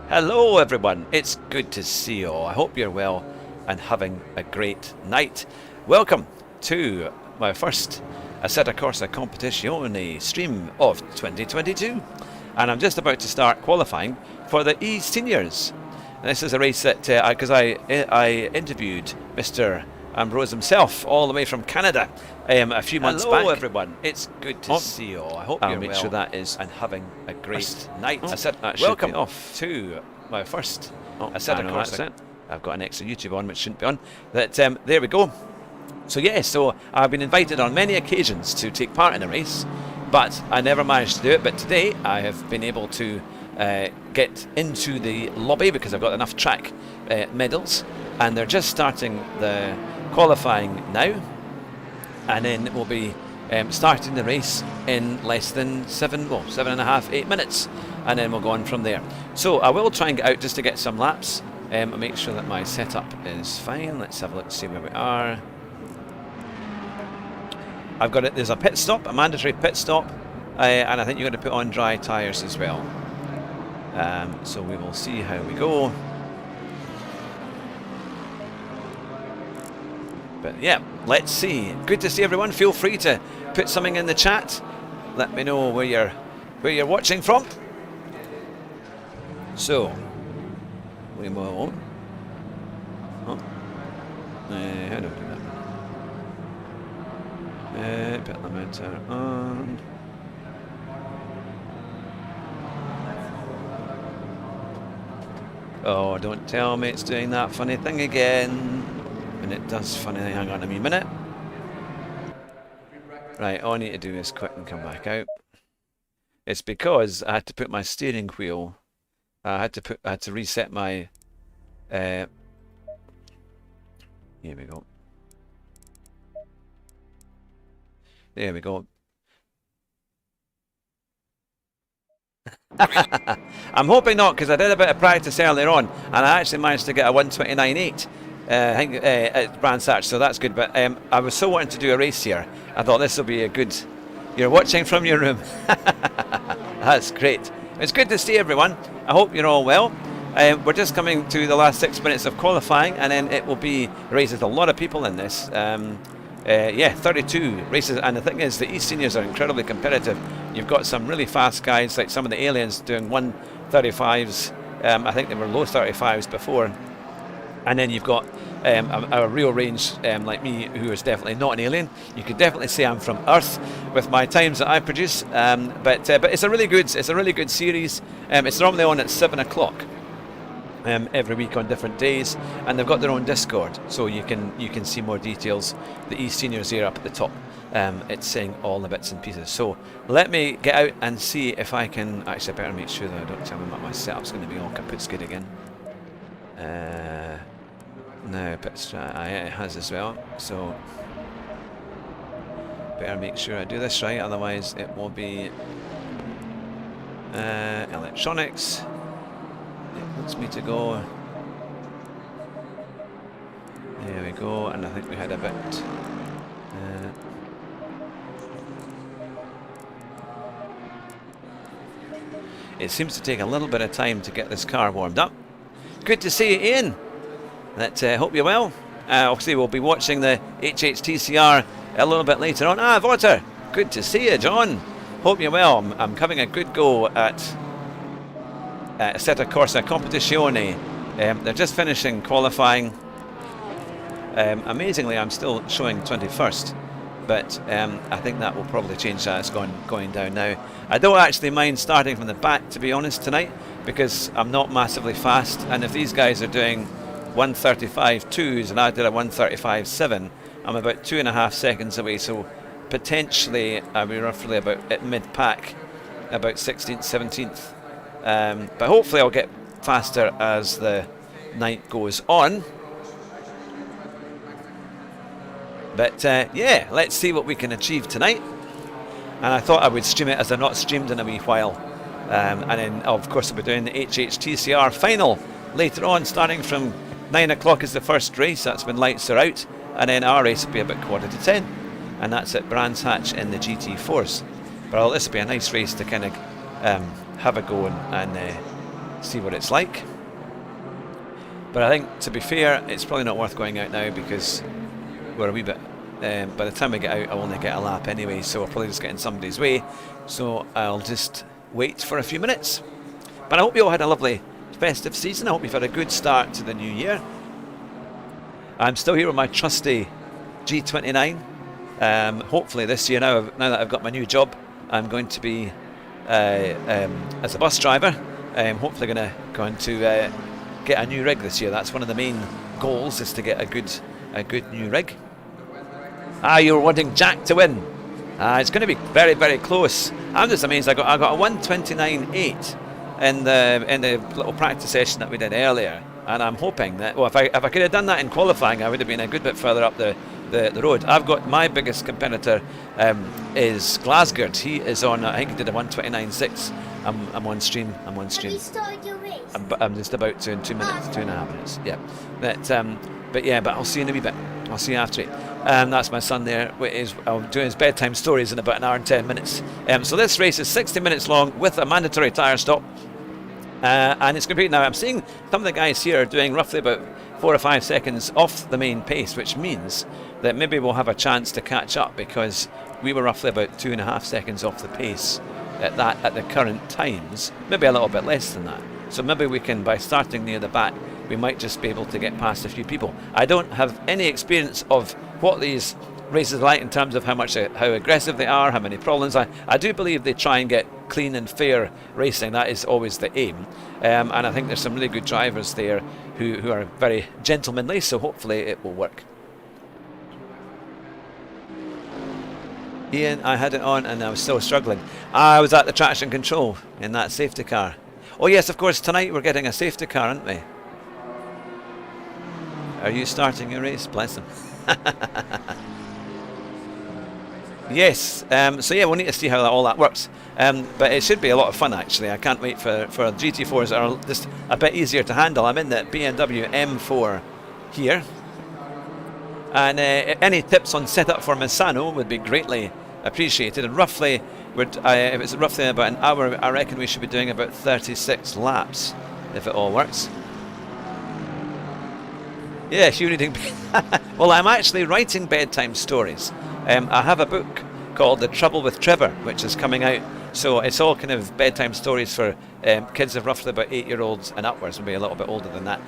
Hello everyone, it's good to see you all. I hope you're well and having a great night. Welcome to my first Assetto Corsa Competizione stream of 2022. And I'm just about to start qualifying for the Eseniors. This is a race that, because I interviewed Mr. Ambrose himself all the way from Canada a few months back. Hello everyone, it's good to see you all. I hope you're well sure that is and having a great night. I said welcome off to my first Assetto Corsa. I've got an extra YouTube on which shouldn't be on. But there we go. So yeah, so I've been invited on many occasions to take part in a race, but I never managed to do it. But today I have been able to get into the lobby because I've got enough track medals, and they're just starting the qualifying now, and then we'll be starting the race in less than 7.5, 8 minutes, and then we'll go on from there. So I will try and get out just to get some laps and make sure that my setup is fine. Let's have a look, see where we are. I've got it. There's a pit stop, a mandatory pit stop, and I think you're going to put on dry tyres as well. So we will see how we go. But yeah, let's see. Good to see everyone. Feel free to put something in the chat. Let me know where you're watching from. So we will. Oh, how do I do that? Pit limiter on. Oh, don't tell me it's doing that funny thing again. And it does funny thing. Hang on a minute. Right, all I need to do is quit and come back out. It's because I had to put my steering wheel. I had to reset my. Here we go. There we go. I'm hoping not, because I did a bit of practice earlier on, and I actually managed to get a 129.8. I think at Brands Hatch, so that's good. But I was so wanting to do a race here. I thought this will be a good. You're watching from your room. That's great. It's good to see everyone. I hope you're all well. We're just coming to the last 6 minutes of qualifying, and then it will be a race with a lot of people in this. Yeah, 32 races, and the thing is, the Eseniors are incredibly competitive. You've got some really fast guys, like some of the aliens doing 135s. I think they were low 35s before. And then you've got a real range like me, who is definitely not an alien. You could definitely say I'm from Earth with my times that I produce. But it's a really good series. It's normally on at 7 o'clock every week on different days, and they've got their own Discord, so you can see more details. The Eseniors here up at the top. It's saying all the bits and pieces. So let me get out and see if I can. Actually, I better make sure that I don't tell them that my setup's going to be all kaput skid again. No, pit strat, it has as well, so better make sure I do this right, otherwise it will be electronics. It wants me to go. There we go, and I think we had a bit. It seems to take a little bit of time to get this car warmed up. Good to see you, Ian. Hope you're well. Obviously, we'll be watching the HHTCR a little bit later on. Voter, good to see you, John. Hope you're well. I'm having a good go at Assetto Corsa Competizione. They're just finishing qualifying. Amazingly, I'm still showing 21st, but I think that will probably change as it's going down now. I don't actually mind starting from the back, to be honest, tonight, because I'm not massively fast, and if these guys are doing 135.2s and I did a 135.7, I'm about 2.5 seconds away, so potentially I'll be roughly about at mid-pack, about 16th, 17th. But hopefully I'll get faster as the night goes on. But yeah, let's see what we can achieve tonight. And I thought I would stream it, as I've not streamed in a wee while. And then of course we'll be doing the HHTCR final later on, starting from 9 o'clock is the first race. That's when lights are out, and then our race will be about 9:45, and that's at Brands Hatch in the GT4s. But this will be a nice race to kind of have a go and see what it's like. But I think, to be fair, it's probably not worth going out now because we're a wee bit... by the time we get out, I'll only get a lap anyway, so we'll probably just get in somebody's way. So I'll just wait for a few minutes. But I hope you all had a lovely festive season. I hope you've had a good start to the new year. I'm still here with my trusty G29. Hopefully this year, now that I've got my new job, I'm going to be as a bus driver. I'm hopefully going to get a new rig this year. That's one of the main goals, is to get a good new rig. You're wanting Jack to win. It's going to be very, very close. I'm just amazed. I got a 1:29.8 in the little practice session that we did earlier, and I'm hoping that, well, if I could have done that in qualifying, I would have been a good bit further up the road. I've got my biggest competitor is Glasgow. He is on, I think he did a 1:29.6. I'm on stream. Have you started your race? I'm just about to in 2 minutes, 2.5 minutes. Yeah. But I'll see you in a wee bit. I'll see you after it. That's my son there. I'm doing his bedtime stories in about an hour and 10 minutes. So this race is 60 minutes long with a mandatory tyre stop. And it's complete now. I'm seeing some of the guys here are doing roughly about 4 or 5 seconds off the main pace, which means that maybe we'll have a chance to catch up, because we were roughly about 2.5 seconds off the pace at the current times, maybe a little bit less than that. So maybe we can, by starting near the back, we might just be able to get past a few people. I don't have any experience of what these races are like in terms of how aggressive they are, how many problems. I do believe they try and get clean and fair racing. That is always the aim. And I think there's some really good drivers there who are very gentlemanly, so hopefully it will work. Ian, I had it on and I was still struggling. I was at the traction control in that safety car. Oh yes, of course, tonight we're getting a safety car, aren't we? Are you starting your race? Bless him. Yes, so yeah, we'll need to see how all that works. But it should be a lot of fun, actually. I can't wait for GT4s that are just a bit easier to handle. I'm in the BMW M3 here. And any tips on setup for Misano would be greatly appreciated. And roughly, if it's roughly about an hour, I reckon we should be doing about 36 laps, if it all works. Yes, you reading. Well, I'm actually writing bedtime stories. I have a book called The Trouble with Trevor, which is coming out. So it's all kind of bedtime stories for kids of roughly about 8-year-olds and upwards, maybe a little bit older than that,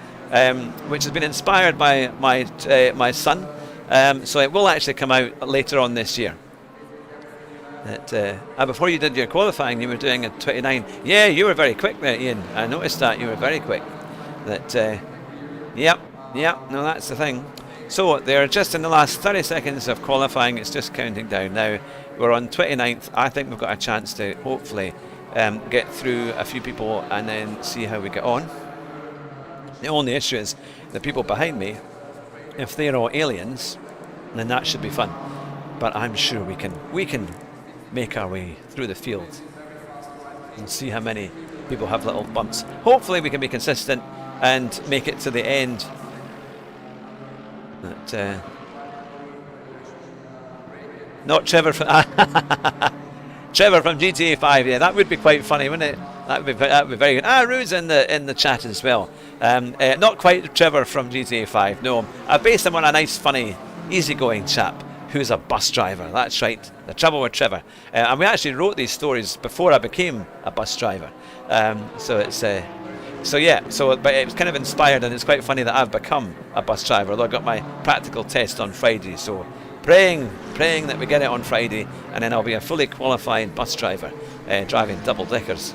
which has been inspired by my son. So it will actually come out later on this year. Before you did your qualifying, you were doing a 29. Yeah, you were very quick there, Ian. I noticed that you were very quick. Yep, no, that's the thing. So they're just in the last 30 seconds of qualifying. It's just counting down now. We're on 29th. I think we've got a chance to hopefully get through a few people and then see how we get on. The only issue is the people behind me. If they're all aliens, then that should be fun. But I'm sure we can make our way through the field and see how many people have little bumps. Hopefully we can be consistent and make it to the end. But, not Trevor from Trevor from GTA 5. Yeah, that would be quite funny, wouldn't it? That would be very good. Rue's in the chat as well. Not quite Trevor from GTA 5. No, I based him on a nice, funny, easygoing chap who's a bus driver. That's right. The Trouble with Trevor. And we actually wrote these stories before I became a bus driver. So it's. But it was kind of inspired, and it's quite funny that I've become a bus driver, although I got my practical test on Friday, so praying that we get it on Friday, and then I'll be a fully qualified bus driver, driving double-deckers.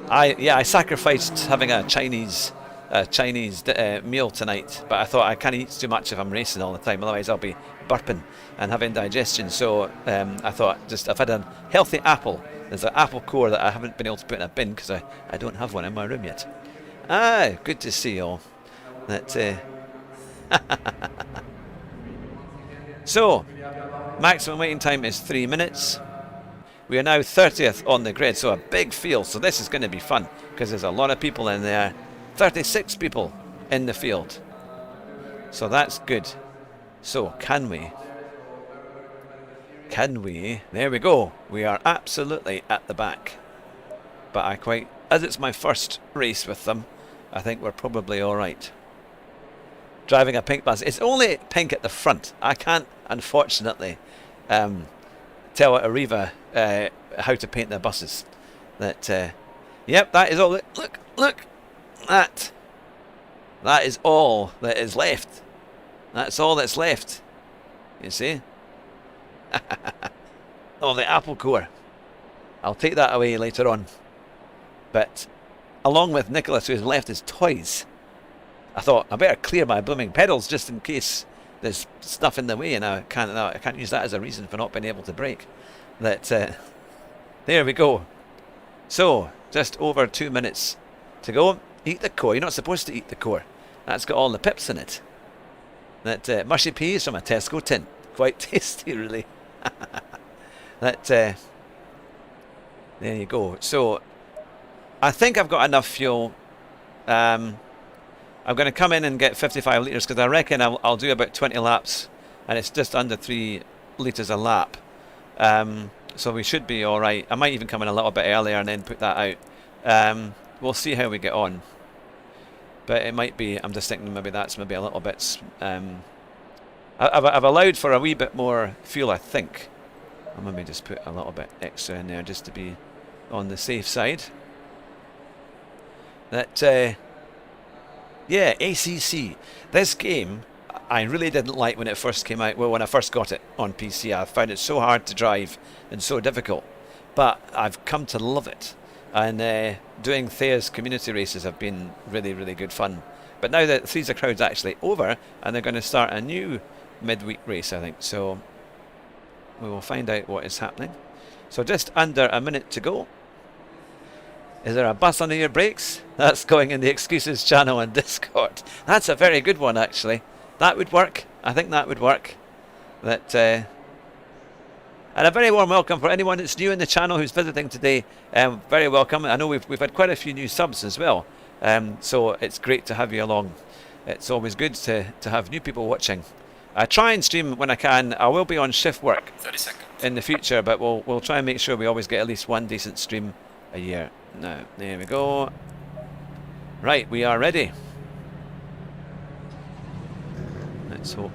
I sacrificed having a Chinese meal tonight, but I thought I can't eat too much if I'm racing all the time, otherwise I'll be burping and having indigestion, so I thought I've had a healthy apple. There's an apple core that I haven't been able to put in a bin because I don't have one in my room yet. Good to see you all. So, maximum waiting time is 3 minutes. We are now 30th on the grid, so a big field. So this is going to be fun because there's a lot of people in there. 36 people in the field. So that's good. So can we? There we go. We are absolutely at the back. But I quite as it's my first race with them, I think we're probably alright. Driving a pink bus. It's only pink at the front. I can't, unfortunately, tell Arriva how to paint their buses. Yep, that is all. Look. That is all that is left. That's all that's left. You see? Oh, the apple core. I'll take that away later on. But along with Nicholas, who's left his toys, I thought I better clear my blooming pedals just in case there's stuff in the way, and I can't use that as a reason for not being able to brake. There we go. So just over 2 minutes to go. Eat the core. You're not supposed to eat the core. That's got all the pips in it. Mushy peas from a Tesco tin. Quite tasty, really. There you go. So I think I've got enough fuel. I'm going to come in and get 55 litres because I reckon I'll do about 20 laps, and it's just under 3 litres a lap. So we should be all right. I might even come in a little bit earlier and then put that out. We'll see how we get on. But it might be, I'm just thinking maybe that's maybe a little bit, I've allowed for a wee bit more fuel, I think. I'll maybe just put a little bit extra in there just to be on the safe side. Yeah, ACC. This game, I really didn't like when it first came out. Well, when I first got it on PC, I found it so hard to drive and so difficult. But I've come to love it. And doing Thea's community races have been really, really good fun. But now that Three's a Crowd's actually over, and they're going to start a new midweek race, I think. So we will find out what is happening. So just under a minute to go. Is there a bus under your brakes? That's going in the excuses channel on Discord. That's a very good one, actually. That would work. I think that would work. And a very warm welcome for anyone that's new in the channel who's visiting today. Very welcome. I know we've had quite a few new subs as well. So it's great to have you along. It's always good to have new people watching. I try and stream when I can. I will be on shift work 30 seconds. in the future, but we'll try and make sure we always get at least one decent stream a year. Now, there we go. Right, we are ready. Let's hope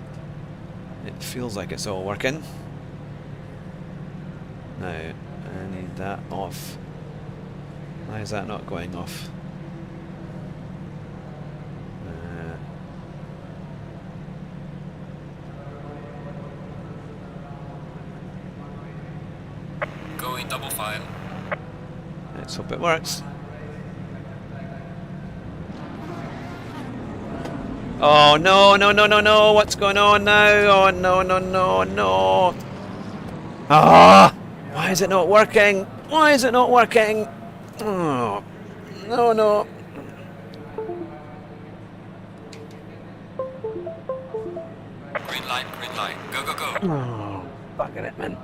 it feels like it's all working. Now, I need that off. Why is that not going off? Going double file. Let's hope it works. Oh no, no, no, no, no, what's going on now? Oh no, no, no, no. Ah! Why is it not working? Why is it not working? Oh, no, no. Green light, go, go, go. Oh, bugging it, man.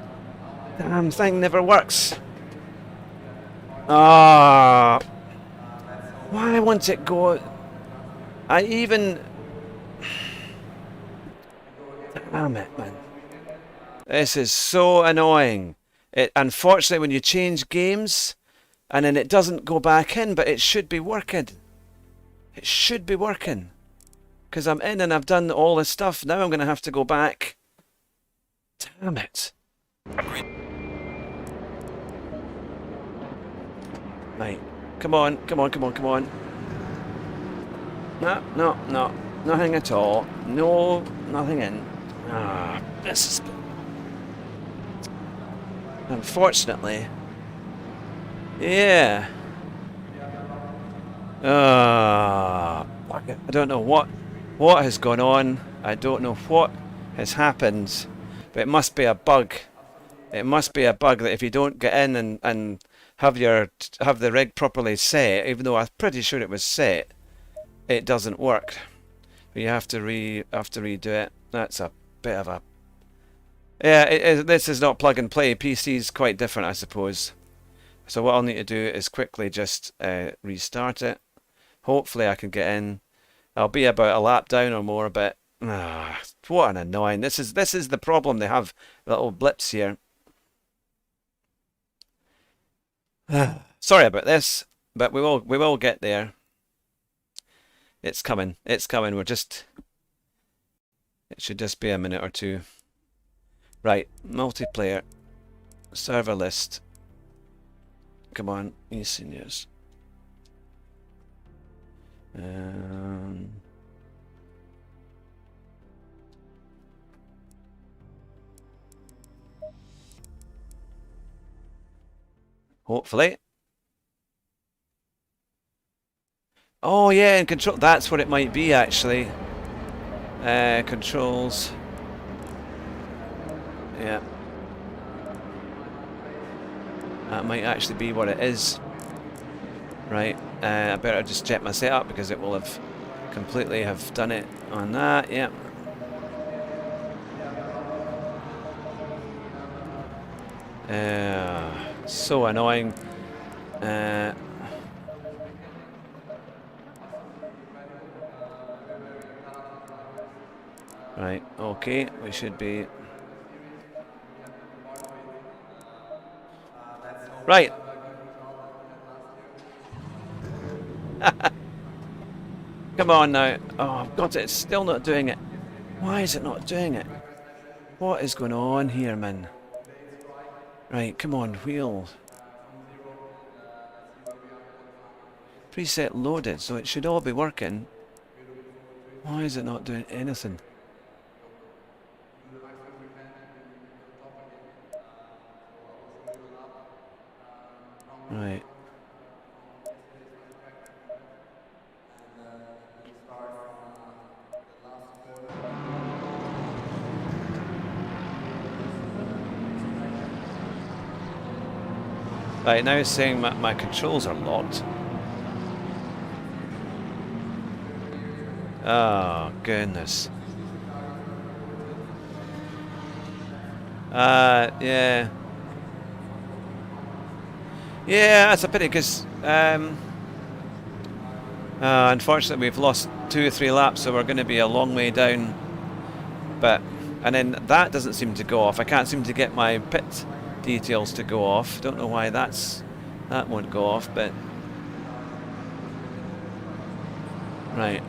Damn thing never works. Ah. Why won't it go? I even... Damn it, man. This is so annoying. Unfortunately, when you change games, and then it doesn't go back in, but it should be working. It should be working. Because I'm in and I've done all this stuff. Now I'm going to have to go back. Damn it. Right. Come on, come on, come on, come on. No, no, no. Nothing at all. No, nothing in. Ah, this is... Unfortunately. Yeah. I don't know what has gone on. I don't know what has happened. But it must be a bug. It must be a bug that if you don't get in and have the rig properly set, even though I'm pretty sure it was set, it doesn't work. You have to redo it. That's a bit of a... Yeah, this is not plug and play. PC's quite different, I suppose. So what I'll need to do is quickly just restart it. Hopefully I can get in. I'll be about a lap down or more, but what an annoying. This is the problem. They have little blips here. Sorry about this. But we will get there. It's coming. It's coming. It should just be a minute or two. Right, multiplayer, server list. Come on, Eseniors. Hopefully. Oh yeah, and control. That's what it might be actually. Controls. Yeah. That might actually be what it is. Right. I better just check my setup because it will have completely have done it on that. Yeah. So annoying. Right, okay, we should be... Right. Come on now. Oh, I've got it. It's still not doing it. Why is it not doing it? What is going on here, man? Right, come on, wheel. Preset loaded, so it should all be working. Why is it not doing anything? Right. Right, now it's saying my controls are locked. Oh, goodness. Yeah. Yeah, that's a pity because unfortunately we've lost 2 or 3 laps, so we're going to be a long way down. And then that doesn't seem to go off. I can't seem to get my pit details to go off. Don't know why that won't go off, but right.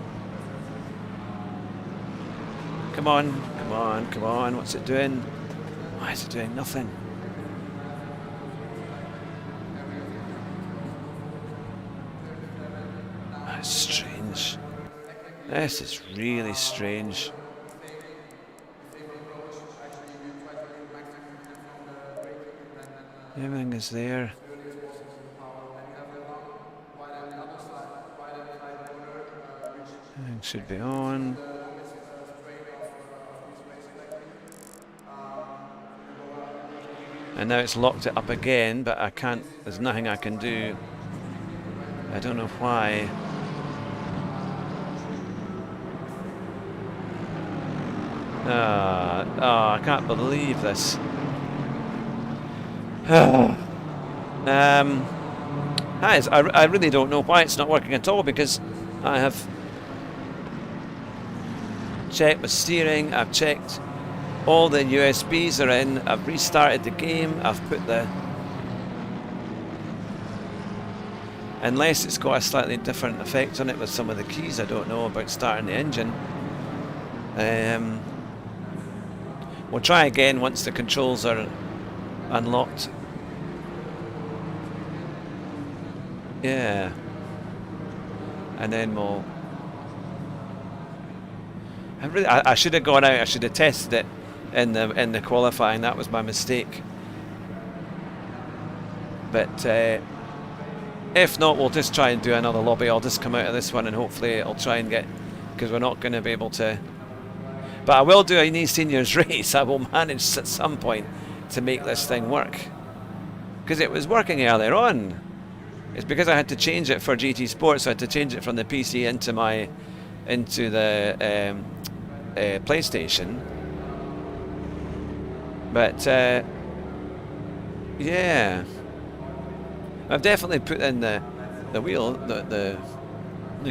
Come on, come on, come on. What's it doing? Why is it doing nothing? That's strange. This is really strange. Everything is there. Everything should be on. And now it's locked it up again, but I can't, there's nothing I can do. I don't know why. I can't believe this. I really don't know why it's not working at all, because I have checked the steering, I've checked all the USBs are in, I've restarted the game, I've put the... Unless it's got a slightly different effect on it with some of the keys, I don't know about starting the engine. We'll try again once the controls are unlocked. Yeah. And then we'll... I should have gone out, I should have tested it in the qualifying, that was my mistake. But if not, we'll just try and do another lobby. I'll just come out of this one and hopefully I'll try and get, because we're not going to be able to. But I will do an Eseniors race. I will manage at some point to make this thing work, because it was working earlier on. It's because I had to change it for GT Sports, so I had to change it from the PC into the PlayStation. But yeah, I've definitely put in the wheel, the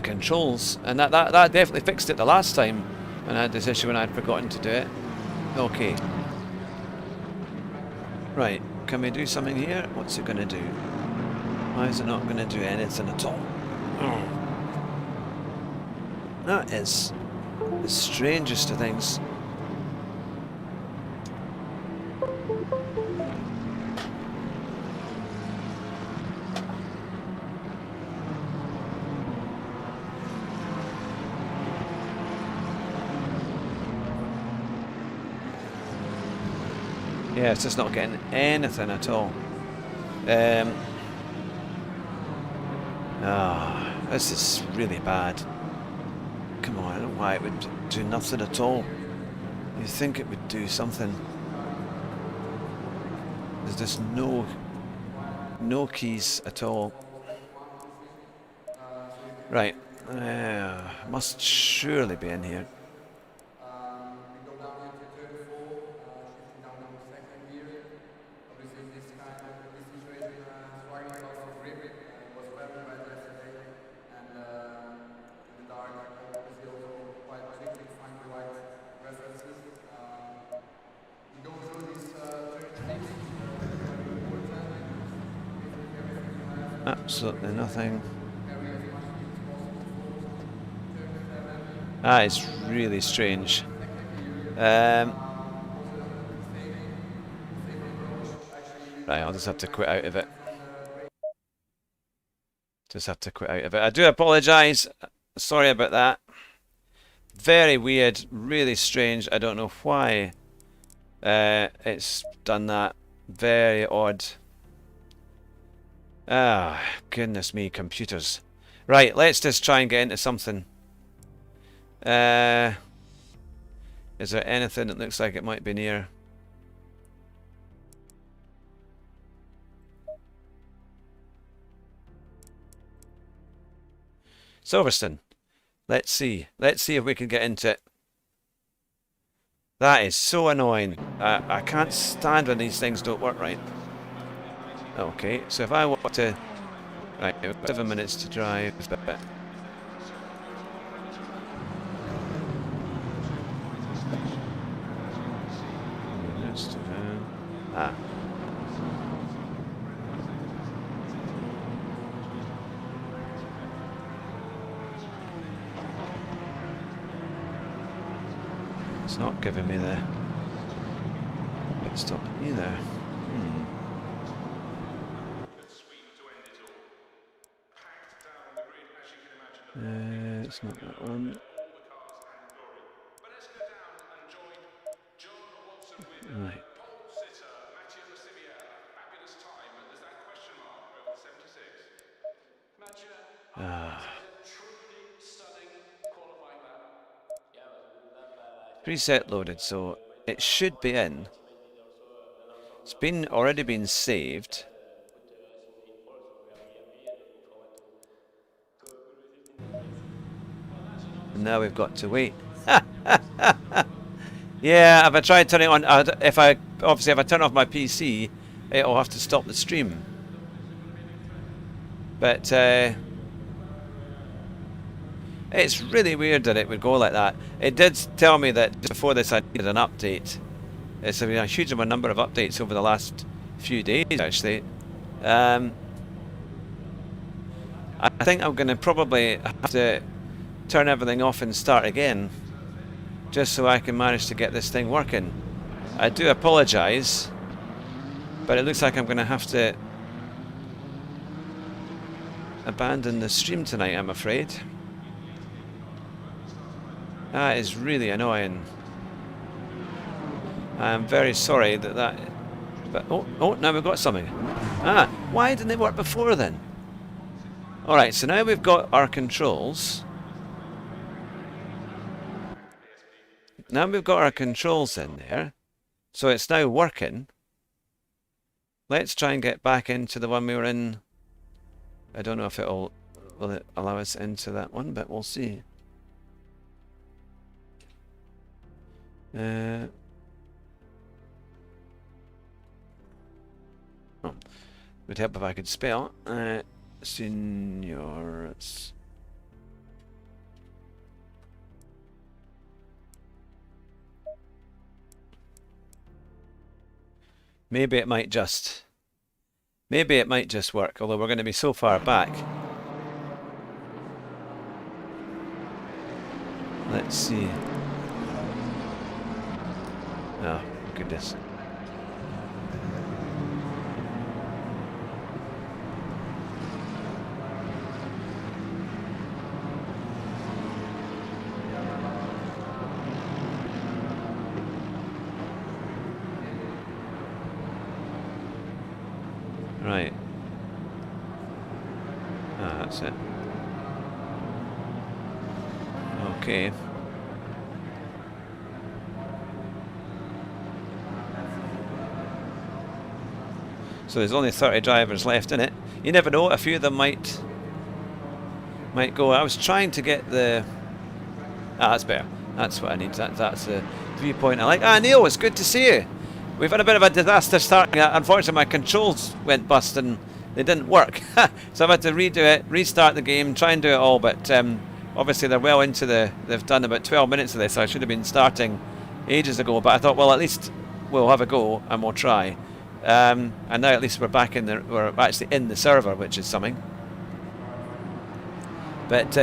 controls, and that definitely fixed it the last time when I had this issue when I'd forgotten to do it. Okay. Right, can we do something here? What's it going to do? Why is it not going to do anything at all? That is the strangest of things. Yeah, it's just not getting anything at all. This is really bad. Come on, I don't know why it would do nothing at all. You'd think it would do something. There's just no keys at all. Right, must surely be in here. We go down here to turn 4, shifting down to the second gear. Obviously this situation, slightly loss of grip, was very bad yesterday, and in the dark, obviously also quite quickly find the right references. We go through this turn 6, Absolutely nothing. That is really strange. Right, I'll just have to quit out of it. Just have to quit out of it. I do apologise. Sorry about that. Very weird, really strange. I don't know why it's done that. Very odd. Ah, goodness me, computers. Right, let's just try and get into something. Is there anything that looks like it might be near? Silverstone. Let's see. Let's see if we can get into it. That is so annoying. I can't stand when these things don't work right. Okay, so if I want to... Right, 7 minutes to drive. Ah. It's not giving me the pit stop either. It's not that one. Right. Preset loaded, so it should be in. It's already been saved. And now we've got to wait. Yeah, if I try turning it on, if I turn off my PC, it'll have to stop the stream. But it's really weird that it would go like that. It did tell me that before this I needed an update. It's been a huge number of updates over the last few days, actually. I think I'm going to probably have to turn everything off and start again, just so I can manage to get this thing working. I do apologise, but it looks like I'm going to have to abandon the stream tonight, I'm afraid. That is really annoying. I'm very sorry that... But oh, now we've got something. Ah, why didn't it work before then? Alright, so now we've got our controls. Now we've got our controls in there. So it's now working. Let's try and get back into the one we were in. I don't know if will it allow us into that one, but we'll see. Would help if I could spell. Eseniors. Maybe it might just Maybe it might just work, although we're going to be so far back. Let's see. Oh, goodness. Right. Ah, that's it. Okay. So there's only 30 drivers left in it. You never know, a few of them might go. I was trying to get the... Ah, that's better. That's what I need. That's the viewpoint I like. Ah, Neil, it's good to see you. We've had a bit of a disaster starting. Unfortunately, my controls went bust and they didn't work. So I've had to redo it, restart the game, try and do it all. But obviously they're well into they've done about 12 minutes of this. So I should have been starting ages ago. But I thought, well, at least we'll have a go and we'll try. And now at least we're actually in the server, which is something. But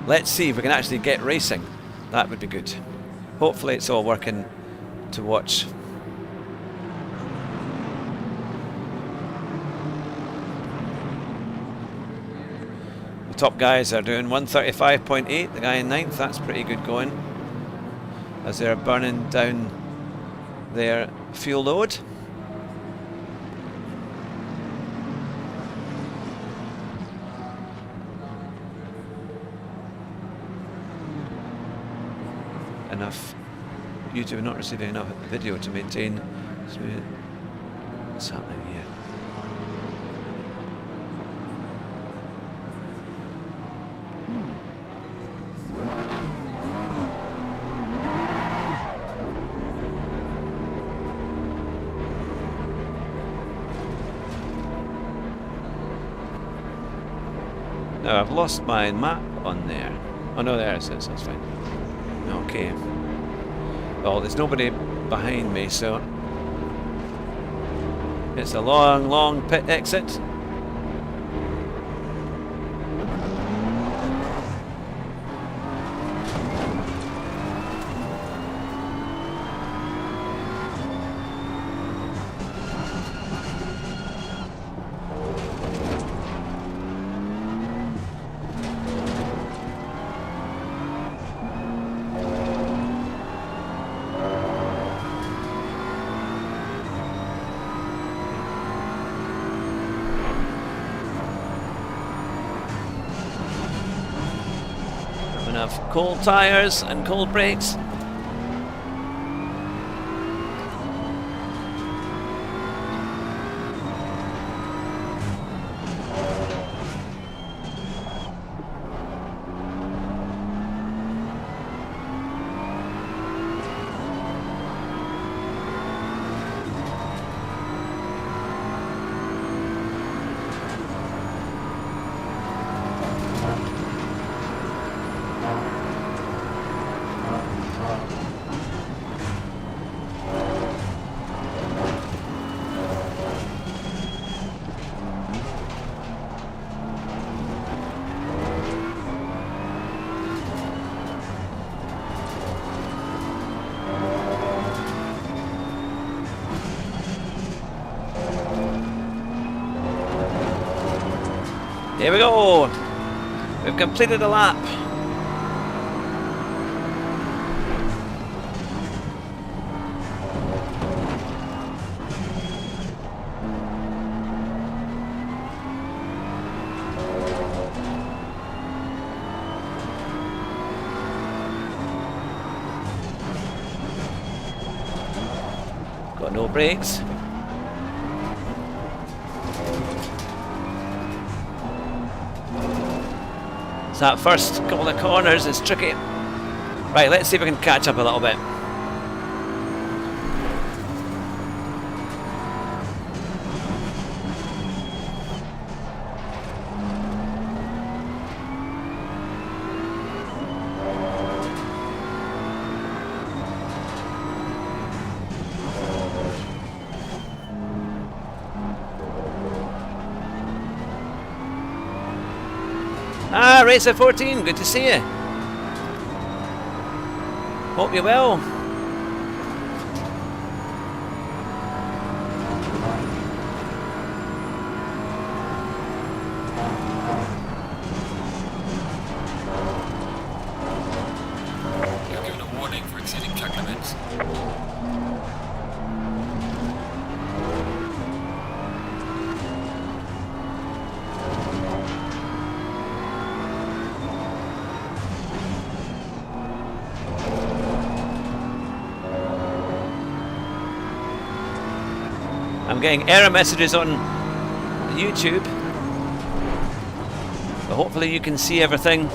let's see if we can actually get racing. That would be good. Hopefully it's all working to watch. The top guys are doing 135.8. The guy in 9th, that's pretty good going. As they're burning down their fuel load. Enough. YouTube not receiving enough video to maintain. What's happening here? Now I've lost my map on there. Oh no, there it is. That's fine. Okay. Well, there's nobody behind me, so it's a long, long pit exit. Enough cold tyres and cold brakes. Here we go. We've completed a lap. Got no brakes. So that first couple of corners is tricky. Right, let's see if we can catch up a little bit. Ah, Racer 14, good to see you. Hope you're well. You're given a warning for exceeding track limits. I'm getting error messages on YouTube, but hopefully you can see everything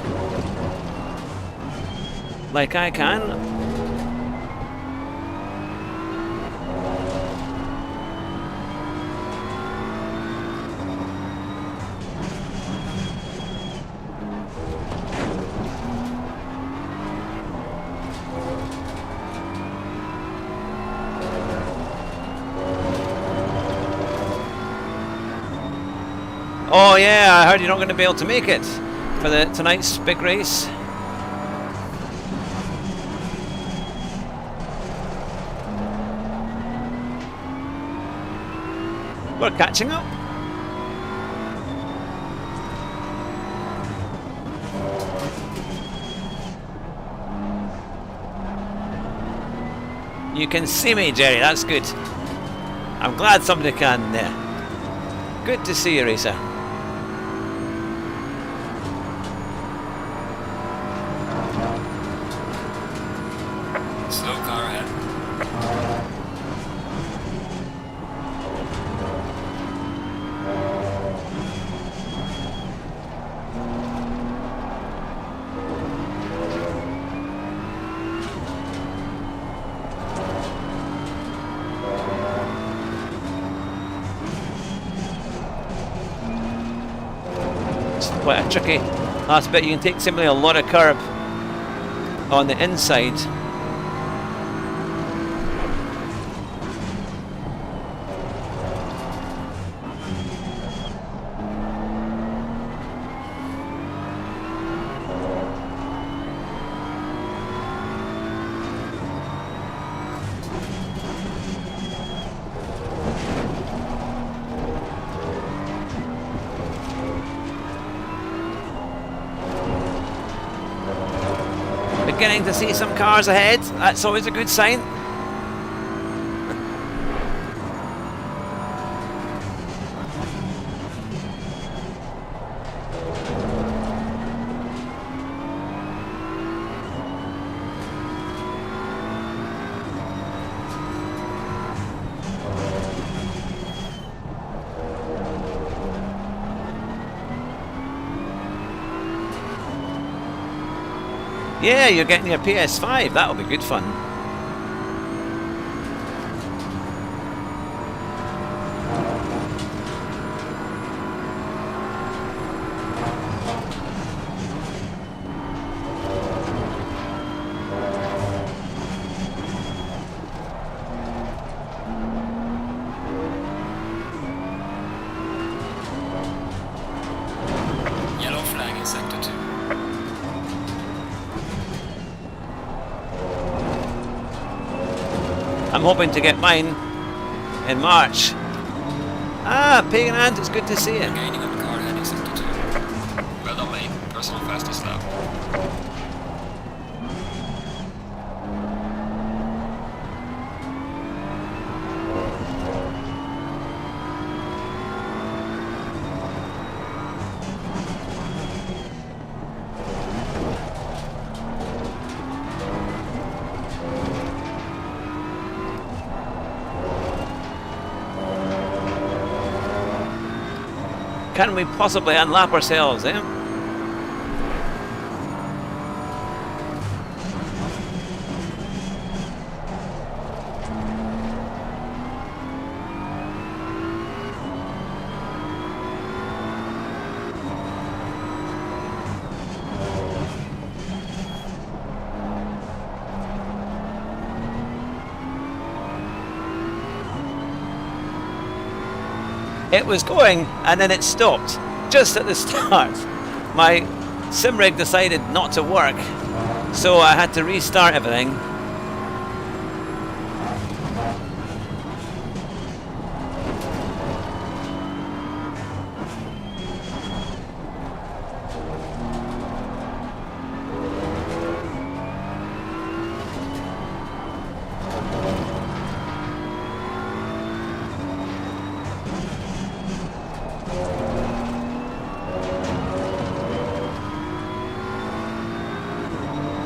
like I can. Oh yeah, I heard you're not going to be able to make it for tonight's big race. We're catching up. You can see me, Jerry, that's good. I'm glad somebody can. Good to see you, Racer. Slow car ahead. It's quite a tricky last bit. You can take simply a lot of curb on the inside. Beginning to see some cars ahead. That's always a good sign. Yeah, you're getting your PS5. That'll be good fun. Yellow flag in sector 2. I'm hoping to get mine in March. Ah, Pagan Ant, it's good to see you. Gaining on the car ahead in sector 2. Well done, mate. Personal fastest lap. Can we possibly unlap ourselves, eh? It was going and then it stopped just at the start. My sim rig decided not to work, so I had to restart everything.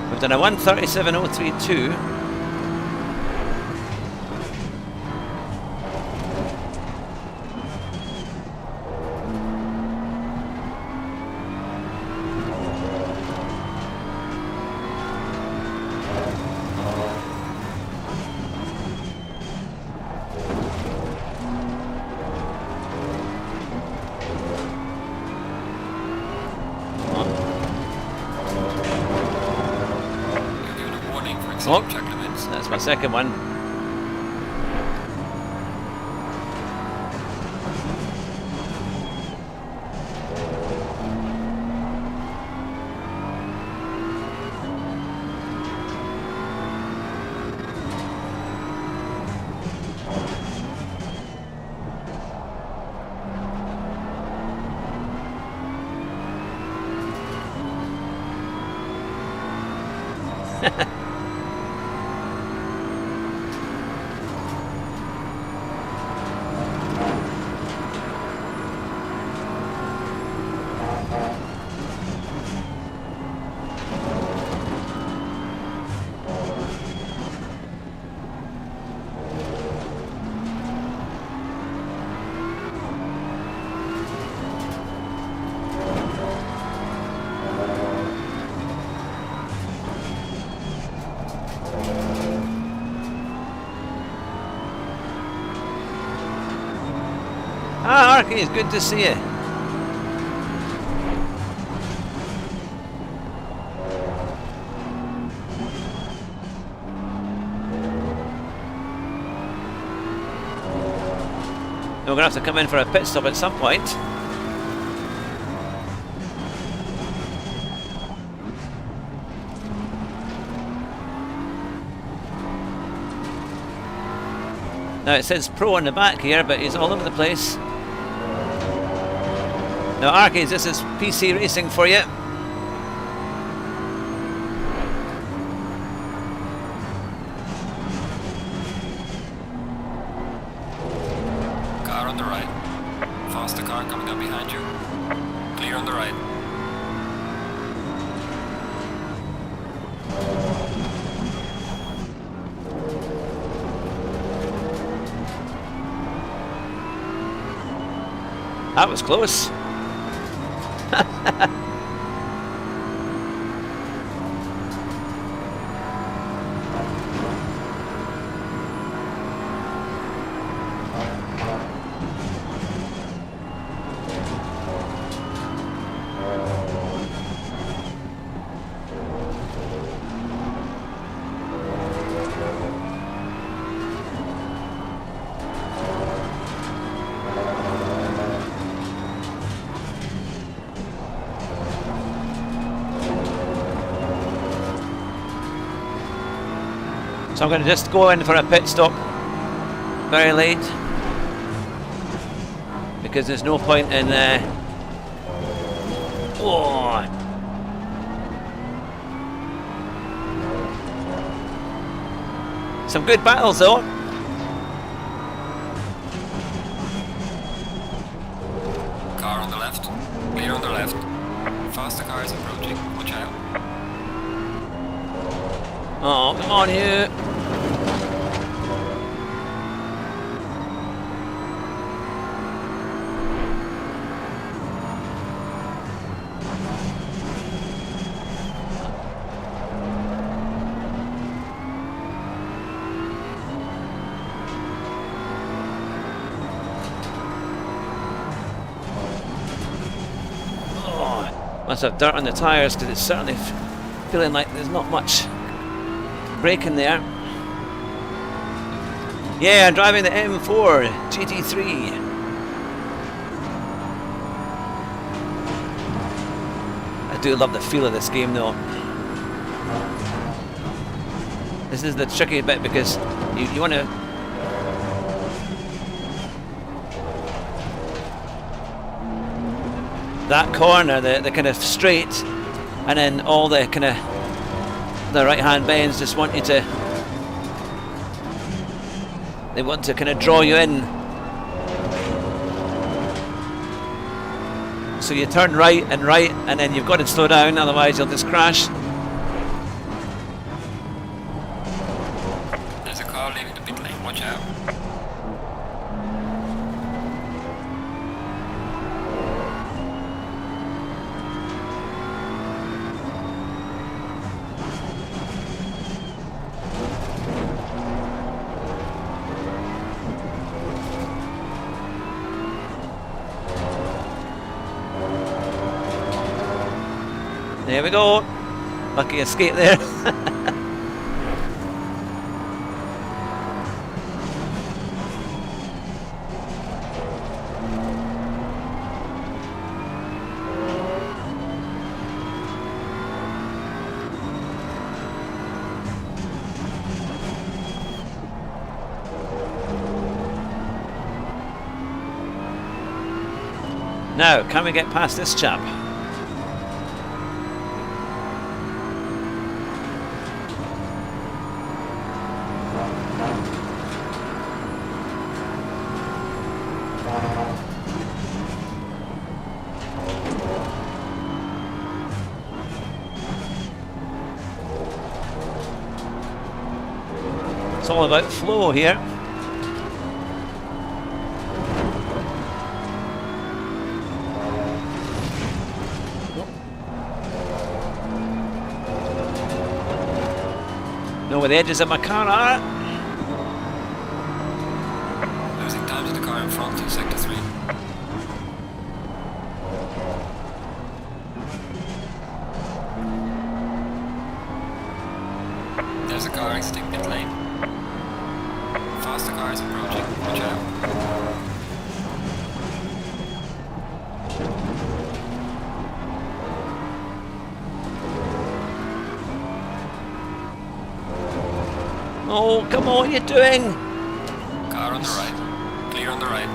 We've done a 1:37.032. Oh, Check limits. that's my second one. Ah, Arky, it's good to see you. We're going to have to come in for a pit stop at some point. Now it says Pro on the back here, but he's all over the place. Now Arcades, this is PC racing for you. Car on the right. Faster car coming up behind you. Clear on the right. That was close. So I'm going to just go in for a pit stop very late because there's no point in some good battles though. Car on the left. Clear on the left. Faster car is approaching. Watch out. Oh, come on you. Must have dirt on the tyres because it's certainly feeling like there's not much braking there. Yeah, I'm driving the M3 GT3. I do love the feel of this game though. This is the tricky bit because you want to... That corner, the kind of straight, and then all the kind of the right hand bends just want you to... They want to kind of draw you in. So you turn right, and then you've got to slow down, otherwise you'll just crash. There's a car leaving the pit lane, watch out. There we go. Lucky escape there. Now, can we get past this chap? It's all about flow here. Know where the edges of my car are. Losing time to the car in front in sector 3. There's a car exiting pit lane. Faster cars approaching, watch out. Oh, come on, what are you doing? Car on the right, clear on the right.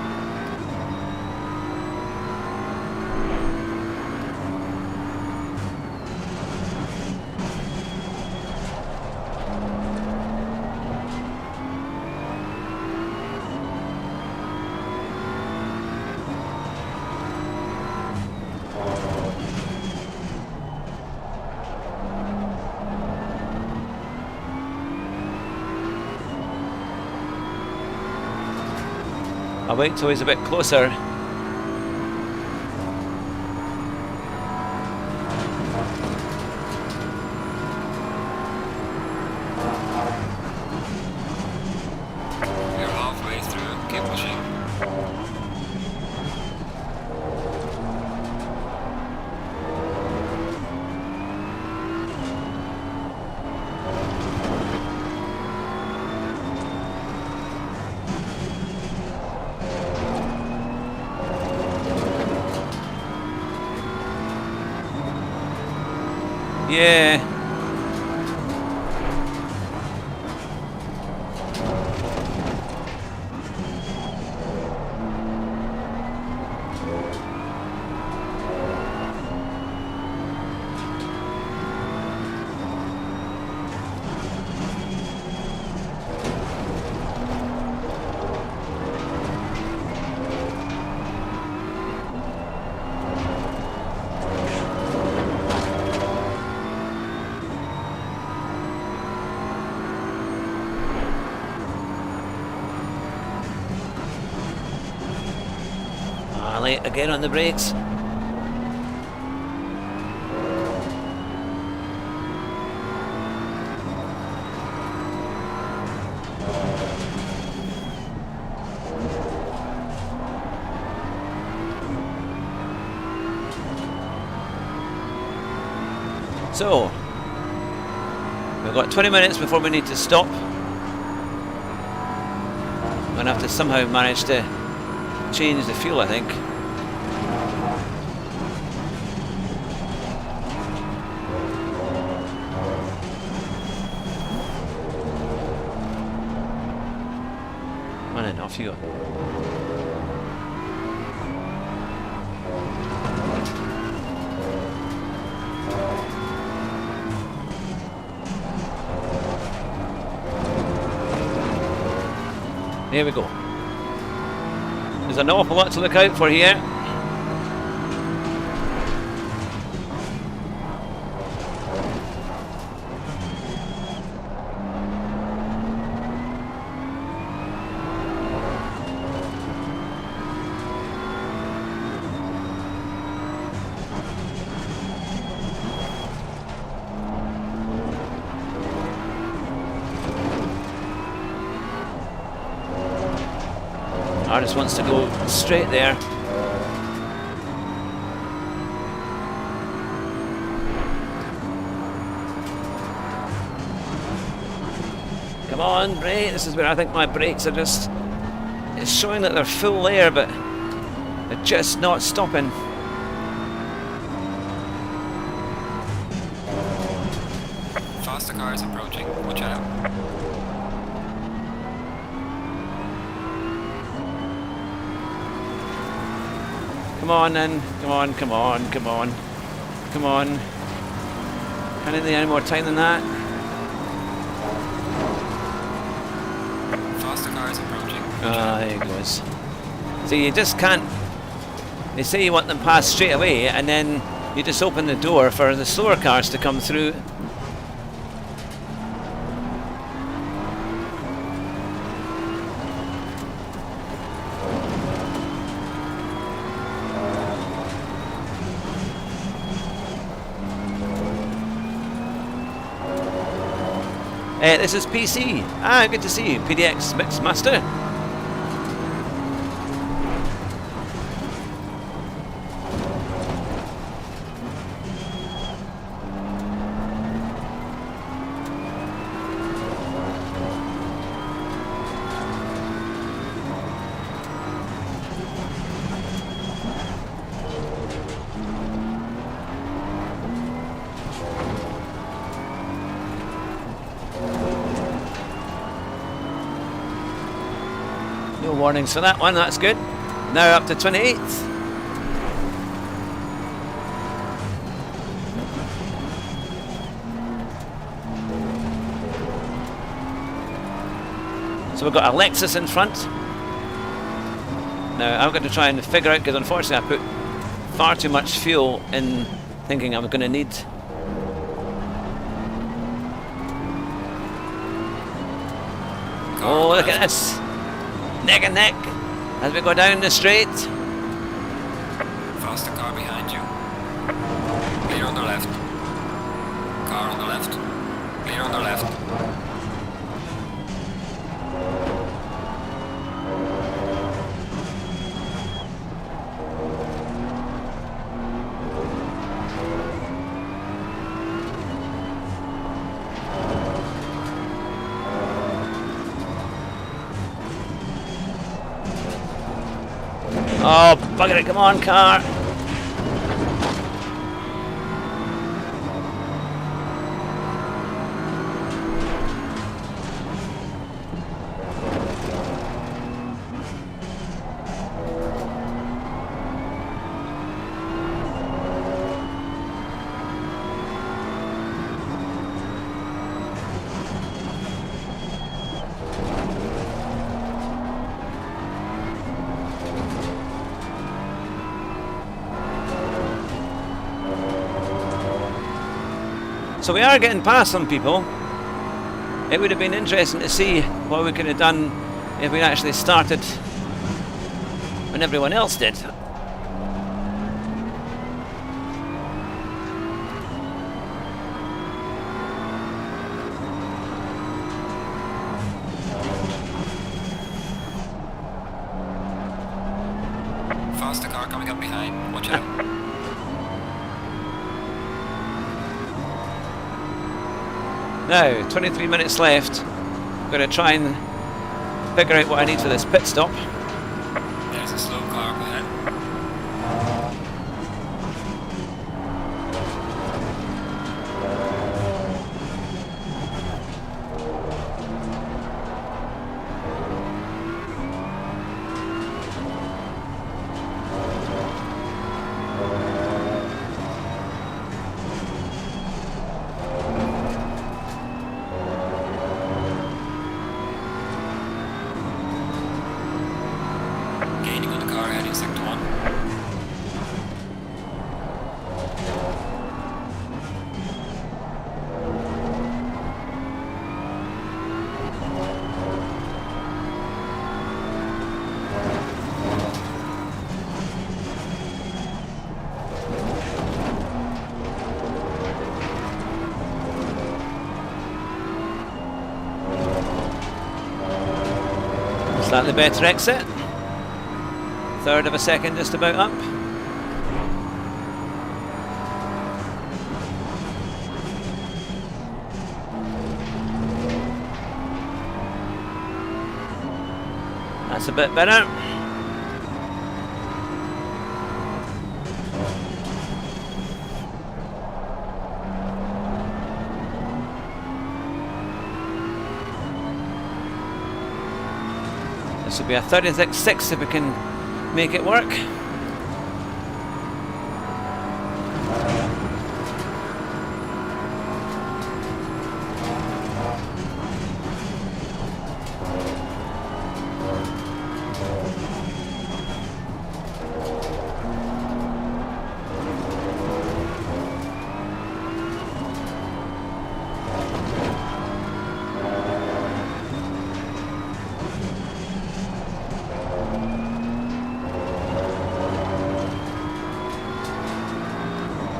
I'll wait till he's a bit closer. We're halfway through, keep pushing. Yeah. Late again on the brakes. So, we've got 20 minutes before we need to stop. I'm going to have to somehow manage to change the fuel, I think. fuel. Here we go. There's an awful lot to look out for here. Artist wants to go straight there. Come on, brake. This is where I think my brakes are just... It's showing that they're full there, but they're just not stopping. Faster car is approaching. Watch out. Come on then, come on, come on, come on, come on. Can't need any more time than that. Faster car is approaching. There he goes. So you just can't, they say you want them passed straight away and then you just open the door for the slower cars to come through. This is PC. Ah, good to see you. PDX Mix Master. No warnings for that one, that's good. Now up to 28th. So we've got a Lexus in front. Now I'm going to try and figure out, because unfortunately I put far too much fuel in thinking I'm going to need. Oh, look at this. Neck and neck as we go down the straight. Faster car behind you. Clear on the left. Car on the left. Clear on the left. Oh, bugger it, come on, car. So we are getting past some people. It would have been interesting to see what we could have done if we actually started when everyone else did. Faster car coming up behind. Watch out. Now, 23 minutes left. I'm going to try and figure out what I need for this pit stop. There's a slow car up ahead. car heading sector 1. Slightly better exit. Third of a second just about up. That's a bit better. This will be a 36.6 if we can make it work.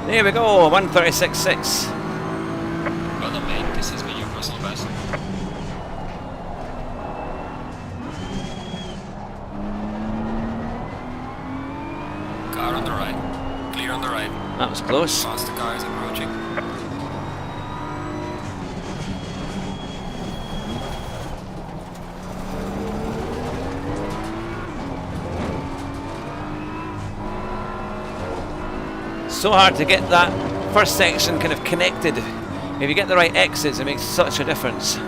There we go, 136.6. Well done, mate. This has been your personal best. Car on the right. Clear on the right. That was close. Faster car is approaching. So hard to get that first section kind of connected. If you get the right exits, it makes such a difference.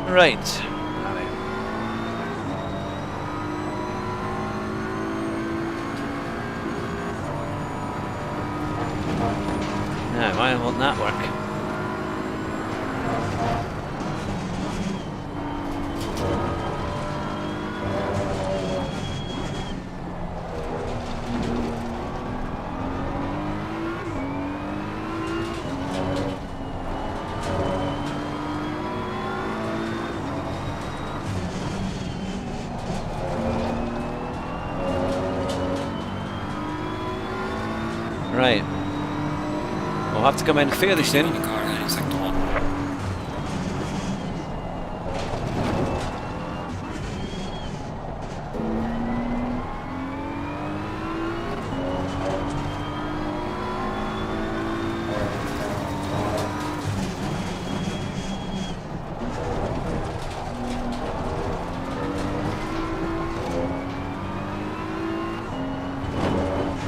Right. Now, why won't that work? Right. We'll have to come in fairly soon. The car heading sector 1.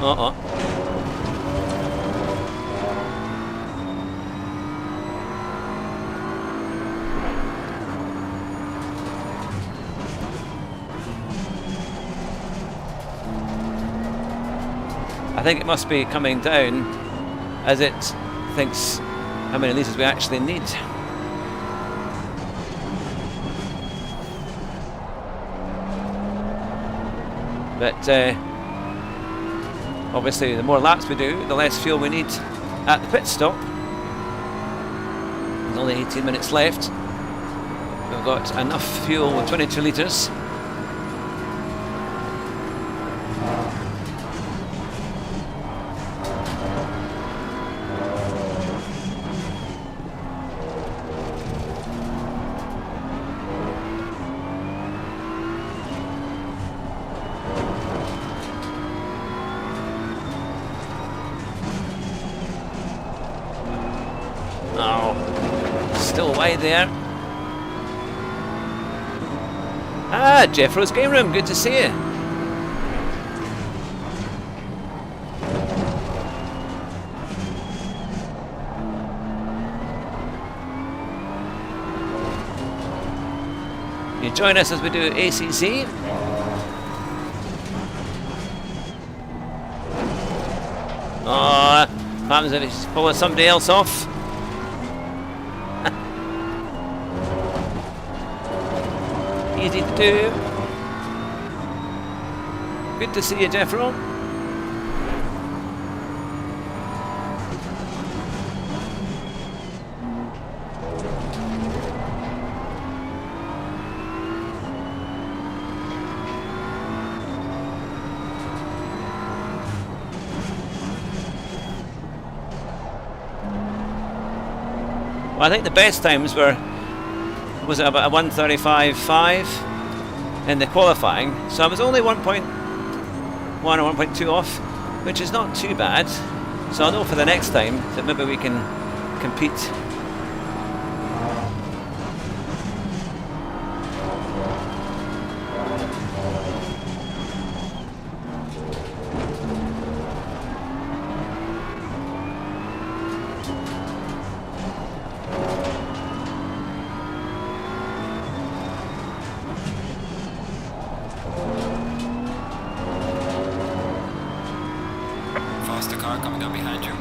Uh-oh. I think it must be coming down as it thinks how many litres we actually need. But obviously the more laps we do, the less fuel we need at the pit stop. There's only 18 minutes left. We've got enough fuel with 22 litres. Still wide there. Ah, Jeffro's Game Room, good to see you. You join us as we do ACC. Oh, happens if he's pulling somebody else off. Easy to do. Good to see you, Jeffro. Well, I think the best times was it about a 1:35.5 in the qualifying, so I was only 1.1 or 1.2 off, which is not too bad. So I know for the next time that maybe we can compete. Faster car coming up behind you.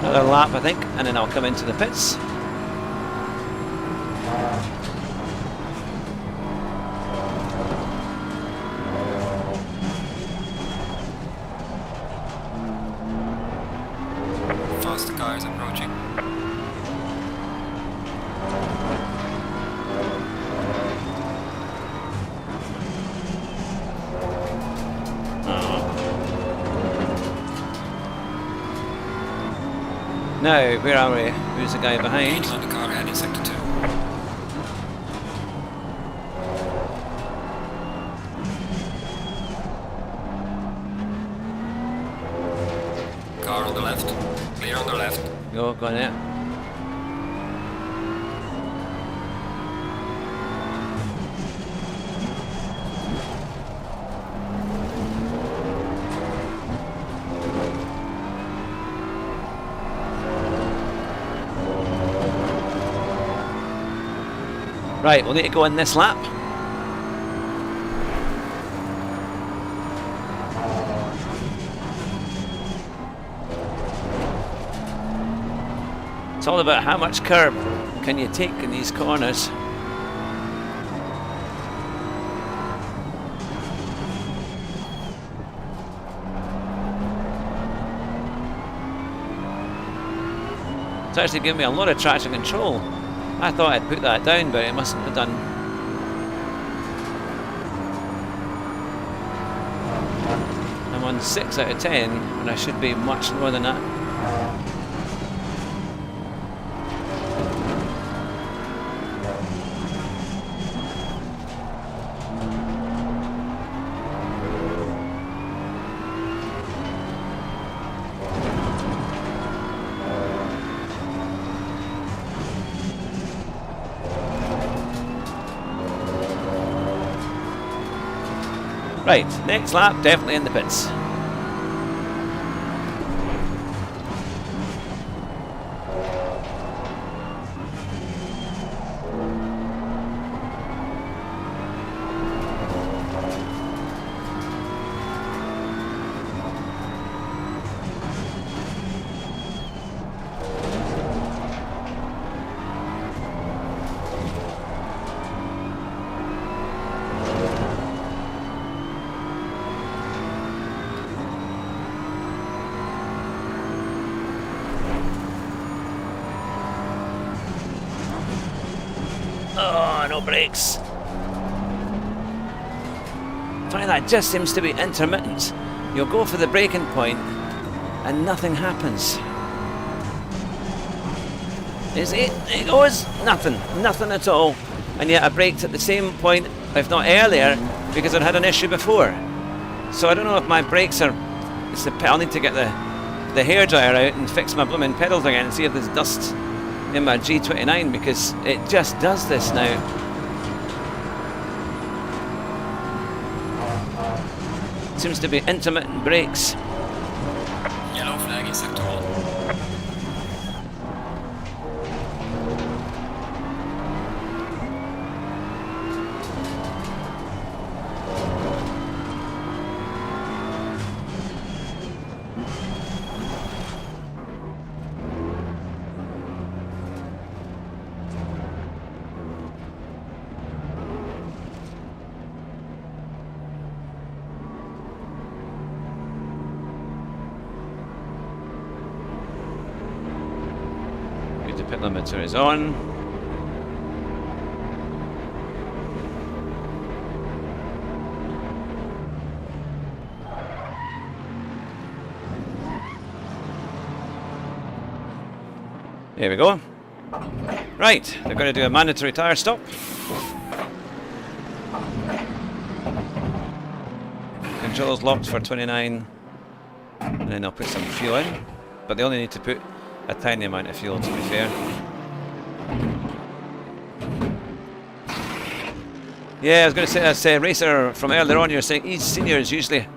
Another lap, I think, and then I'll come into the pits. Faster car is approaching. Now, where are we? Who's the guy behind? On the car heading sector 2. Car on the left. Clear on the left. Go on there. Right, we'll need to go in this lap. It's all about how much curb can you take in these corners. It's actually giving me a lot of traction control. I thought I'd put that down, but it mustn't have done. I'm on 6 out of 10, and I should be much lower than that. Right, next lap, definitely in the pits. no brakes. Find that just seems to be intermittent. You'll go for the braking point and nothing happens. It goes nothing at all. And yet I braked at the same point, if not earlier, because I'd had an issue before. So I don't know if my brakes are... I'll need to get the hairdryer out and fix my blooming pedals again and see if there's dust in my G29, because it just does this now. Seems to be intermittent brakes. Yellow flag in sector 1. The pit limiter is on. There we go. Right, they're going to do a mandatory tyre stop. Controls locked for 29, and then I'll put some fuel in, but they only need to put a tiny amount of fuel, to be fair. Yeah, I was going to say, as a racer from earlier on, you're saying Eseniors usually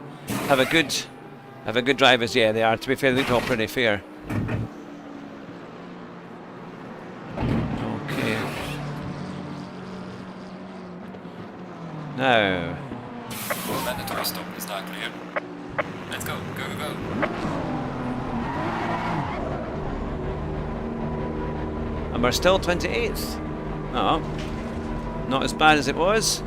have a good drivers. Yeah, they are. To be fair, they look all pretty fair. Okay. Now. Mandatory stop is now clear. Let's go, go, go, go. And we're still 28th. Oh, not as bad as it was.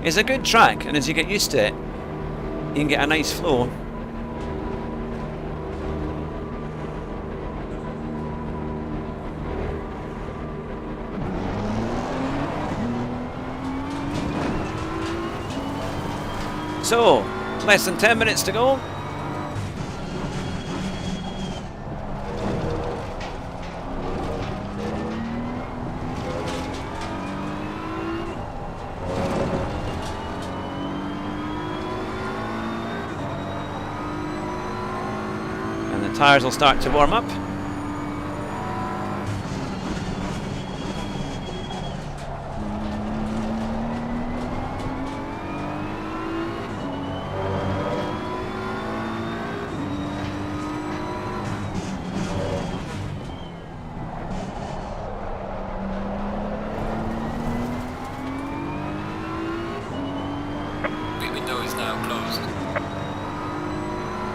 It's a good track, and as you get used to it, you can get a nice flow. So, less than 10 minutes to go. And the tyres will start to warm up.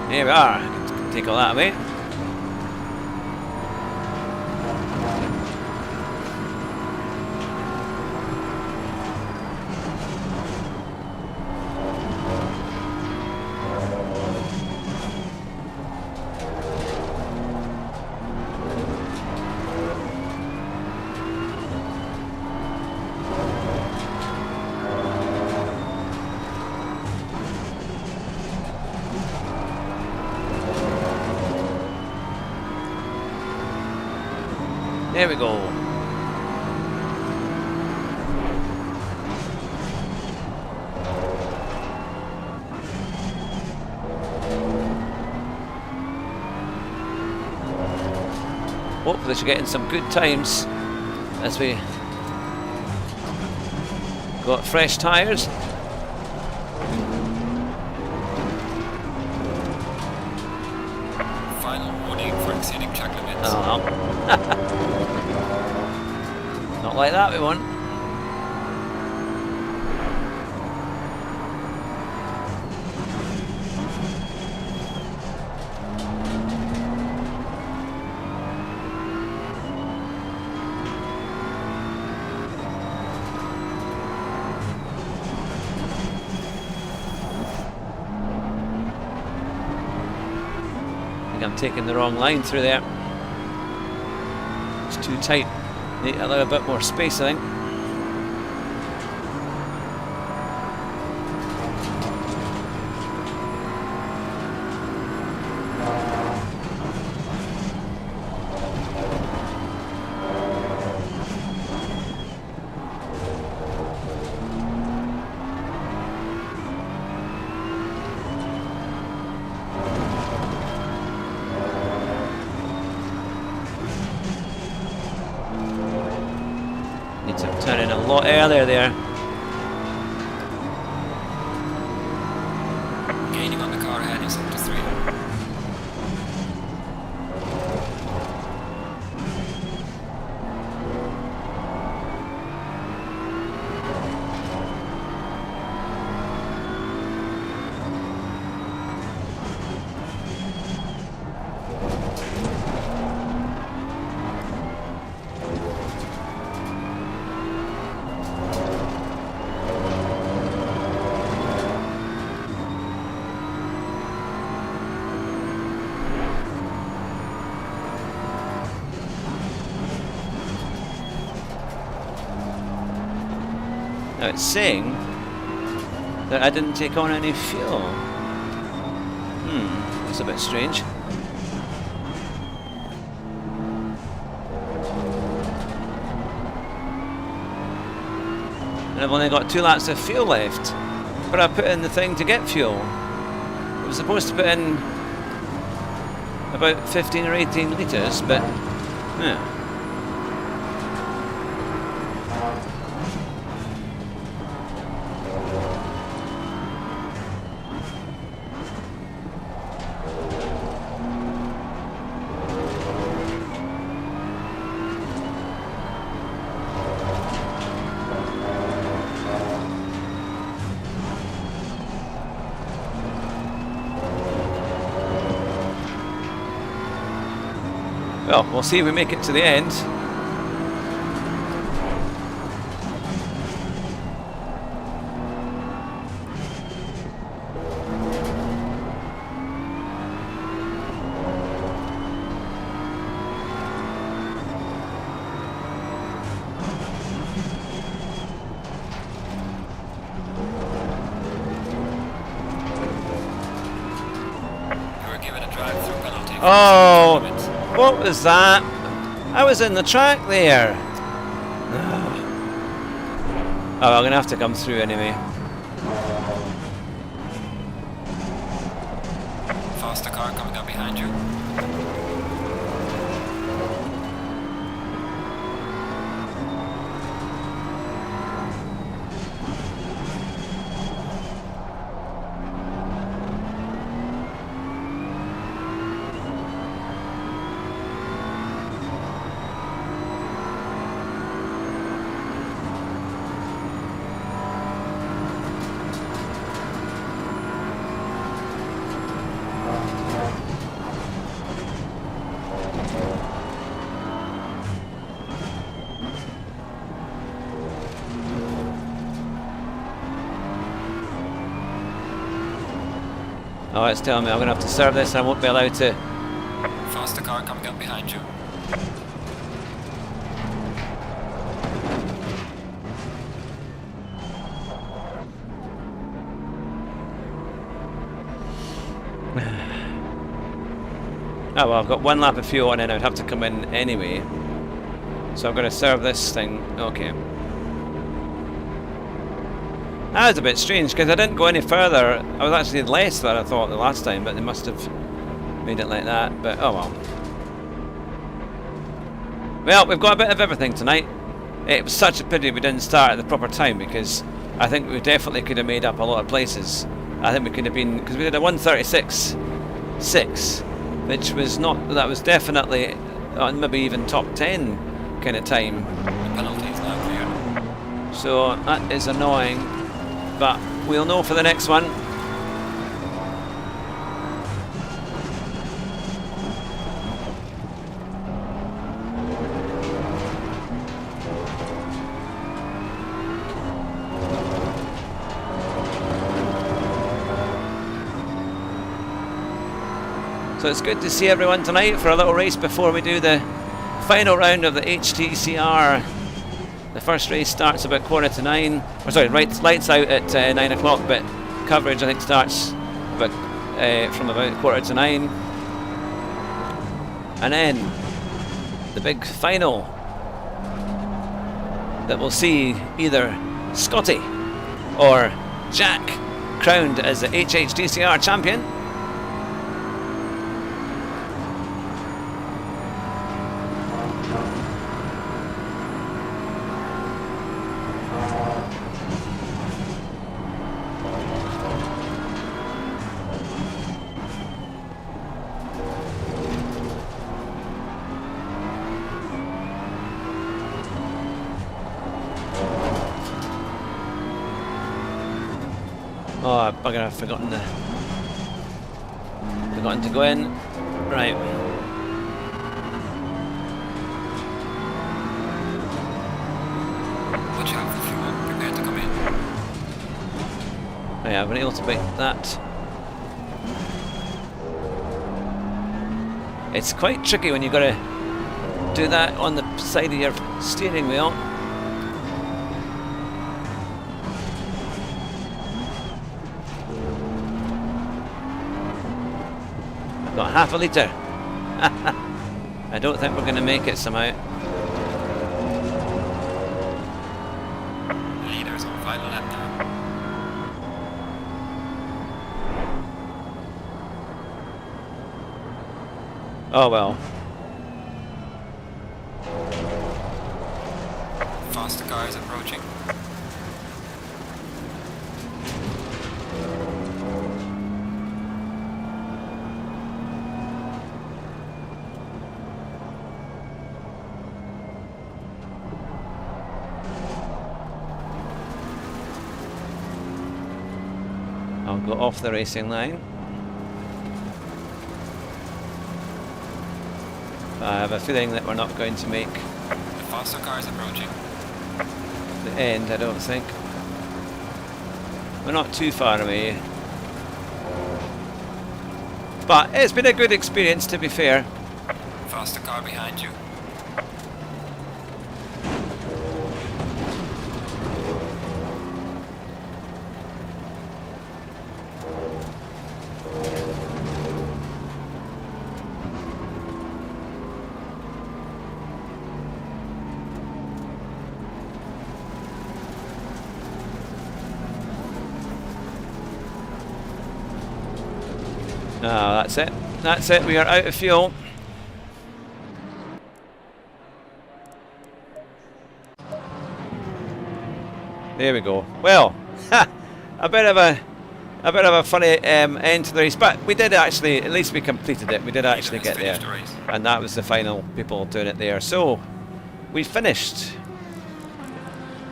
Here we are. Take all that away. There we go. Hopefully she's getting some good times as we got fresh tyres. Final warning for exceeding track limits. Oh. Not like that, we won't. I think I'm taking the wrong line through there. too tight. Need a little bit more space, I think. Need to turn in a lot earlier there. Gaining on the car ahead in sector 3. Now it's saying that I didn't take on any fuel. That's a bit strange. And I've only got 2 laps of fuel left. But I put in the thing to get fuel. I was supposed to put in about 15 or 18 litres, but yeah. Well, we'll see if we make it to the end. You were given a drive-through penalty. for Oh! speed limit. What was that? I was in the track there. Oh, I'm gonna have to come through anyway. Faster car coming up behind you. Oh, it's telling me I'm going to have to serve this. I won't be allowed to. Faster car coming up behind you. Oh well, I've got 1 lap of fuel and then I'd have to come in anyway. So I'm going to serve this thing. Okay. That was a bit strange because I didn't go any further. I was actually less than I thought the last time, but they must have made it like that. But oh well. Well, we've got a bit of everything tonight. It was such a pity we didn't start at the proper time because I think we definitely could have made up a lot of places. I think we could have been, because we did a 1:36.6, which was not, that was definitely maybe even top 10 kind of time. The penalty is now clear. So that is annoying, but we'll know for the next one. So it's good to see everyone tonight for a little race before we do the final round of the HTCR. The first race starts about 9:15. Or sorry, lights out at 9 o'clock, but coverage I think starts about, from about 9:15. And then the big final that will see either Scotty or Jack crowned as the HHTCR champion. Oh, bugger, I've forgotten to go in. Right. Watch out for fuel. Prepare to come in. Yeah, I've been able to make that. It's quite tricky when you've got to do that on the side of your steering wheel. Got half a litre. I don't think we're going to make it somehow. Leaders on final lap now. Oh well. Faster car is approaching. I'll go off the racing line. I have a feeling that we're not going to make The faster car is approaching. the end, I don't think. We're not too far away. But it's been a good experience, to be fair. Faster car behind you. Oh, that's it. That's it. We are out of fuel. There we go. Well, a bit of a funny end to the race, but we did actually. At least we completed it. We did actually get there, The race. and that was the final people doing it there. So we finished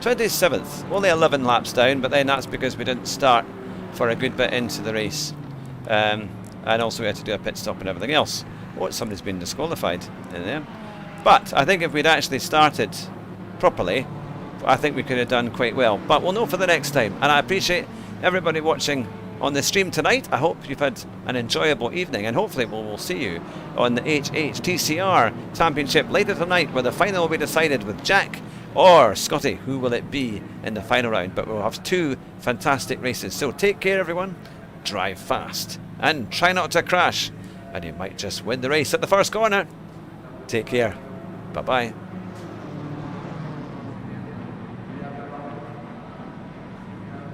27th, only 11 laps down, but then that's because we didn't start for a good bit into the race. And also we had to do a pit stop and everything else. Oh, somebody's been disqualified in there. But I think if we'd actually started properly, I think we could have done quite well. But we'll know for the next time. And I appreciate everybody watching on the stream tonight. I hope you've had an enjoyable evening, and hopefully we'll see you on the HHTCR Championship later tonight, where the final will be decided with Jack or Scotty. Who will it be in the final round? But we'll have two fantastic races. So take care, everyone. Drive fast and try not to crash, and you might just win the race at the first corner. Take care. Bye bye.